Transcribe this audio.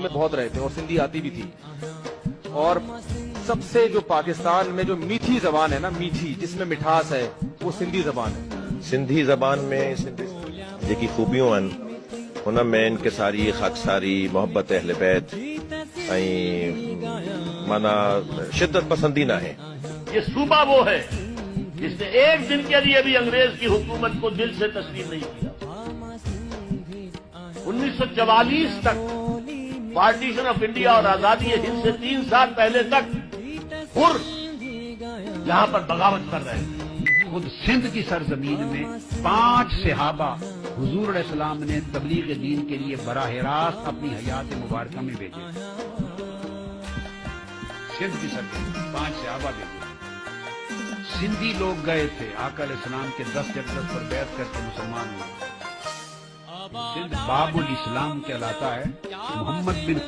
میں بہت رہے تھے اور سندھی آتی بھی تھی. اور سب سے جو پاکستان میں جو میٹھی زبان ہے نا، میٹھی جس میں مٹھاس ہے، وہ سندھی زبان ہے. سندھی زبان میں जेकी खूबियूं आहिनि हुन में इनकिसारी, ख़ाकसारी, मोहब्बत अहल बैत ऐं माना शिद्दत पसंदी न है. ये सूबा वो है जिसने एक दिन के लिए भी अंग्रेज की हुकूमत को दिल से तस्लीम नहीं किया. 1944 तक पार्टीशन ऑफ इंडिया और आजादी हिंद से 3 साल पहले तक हुर यहां पर बगावत कर रहे थे. खुद सिंध की सरजमीन में 5 सहाबा हुजूर अलैहिस्सलाम ने तबलीग दीन के लिए बराह रास्त अपनी हयात मुबारक में भेजे. सिंध की सरजमीन 5 सहाबा भेजे. सिंधी लोग गए थे, आका अलैहिस्सलाम के 10 जगह पर बैत करके मुसलमान हुए. सिंध बाबुल इस्लाम कहलाता है. मोहम्मद बिन